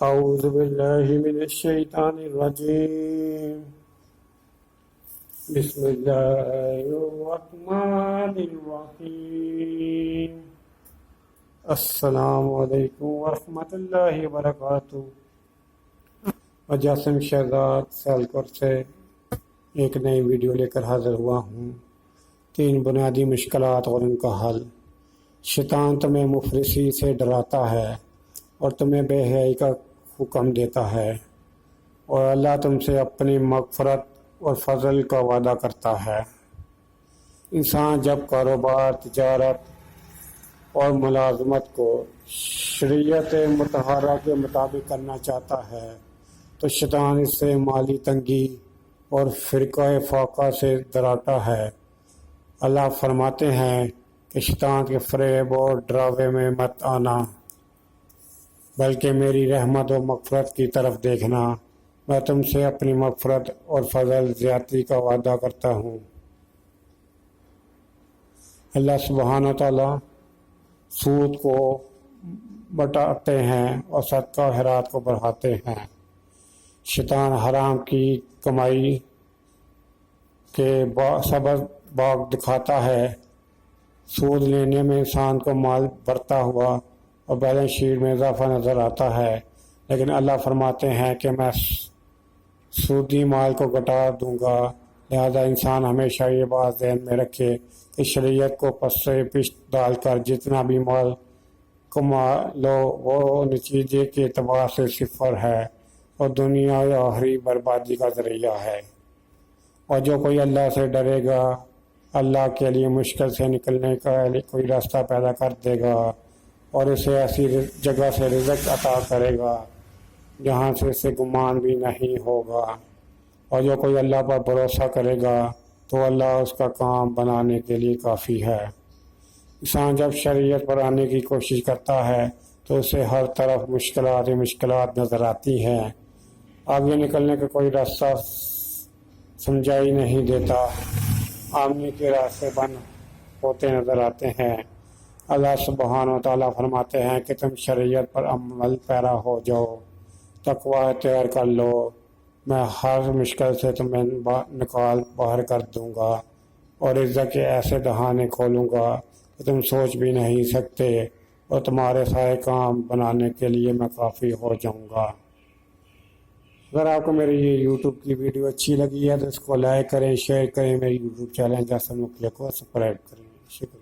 أعوذ بالله من الشيطان الرجيم بسم الله الرحمن الرحيم السلام علیکم ورحمۃ اللہ وبرکاتہ۔ جاسم شہزاد سیالکوٹ سے ایک نئی ویڈیو لے کر حاضر ہوا ہوں۔ 3 بنیادی مشکلات اور ان کا حل۔ شیطان تمہیں مفلسی سے ڈراتا ہے اور تمہیں بے حیائی کا حکم دیتا ہے، اور اللہ تم سے اپنی مغفرت اور فضل کا وعدہ کرتا ہے۔ انسان جب کاروبار، تجارت اور ملازمت کو شریعت مطہرہ کے مطابق کرنا چاہتا ہے تو شیطان اس سے مالی تنگی اور فرقہ فاقہ سے ڈراتا ہے۔ اللہ فرماتے ہیں کہ شیطان کے فریب اور ڈراوے میں مت آنا، بلکہ میری رحمت و مغفرت کی طرف دیکھنا۔ میں تم سے اپنی مغفرت اور فضل زیادتی کا وعدہ کرتا ہوں۔ اللہ سبحانہ و تعالیٰ سود کو بٹاتے ہیں اور صدقہ خیرات کو بڑھاتے ہیں۔ شیطان حرام کی کمائی کے سبب باغ دکھاتا ہے۔ سود لینے میں انسان کو مال بڑھتا ہوا اور بیلنس شیٹ میں اضافہ نظر آتا ہے، لیکن اللہ فرماتے ہیں کہ میں سودی مال کو گھٹا دوں گا۔ لہذا انسان ہمیشہ یہ بات ذہن میں رکھے کہ شریعت کو پس پشت ڈال کر جتنا بھی مال کما لو وہ نتیجے کے اعتبار سے صفر ہے اور دنیا یا آخری بربادی کا ذریعہ ہے۔ اور جو کوئی اللہ سے ڈرے گا، اللہ کے لیے مشکل سے نکلنے کا کوئی راستہ پیدا کر دے گا اور اسے ایسی جگہ سے رزق عطا کرے گا جہاں سے اسے گمان بھی نہیں ہوگا۔ اور جو کوئی اللہ پر بھروسہ کرے گا تو اللہ اس کا کام بنانے کے لیے کافی ہے۔ انسان جب شریعت پر آنے کی کوشش کرتا ہے تو اسے ہر طرف مشکلات ہی مشکلات نظر آتی ہیں، آگے نکلنے کا کوئی راستہ سمجھائی نہیں دیتا، آمنے کے راستے بند ہوتے نظر آتے ہیں۔ اللہ سبحانہ و تعالیٰ فرماتے ہیں کہ تم شریعت پر عمل پیرا ہو جاؤ، تقوی اختیار کر لو، میں ہر مشکل سے تمہیں نکال باہر کر دوں گا اور عزت کے ایسے دہانے کھولوں گا کہ تم سوچ بھی نہیں سکتے، اور تمہارے سارے کام بنانے کے لیے میں کافی ہو جاؤں گا۔ اگر آپ کو میری یہ یوٹیوب کی ویڈیو اچھی لگی ہے تو اس کو لائک کریں، شیئر کریں، میری یوٹیوب چینل جاسم مکھیا کو سبسکرائب کریں۔ شکریہ۔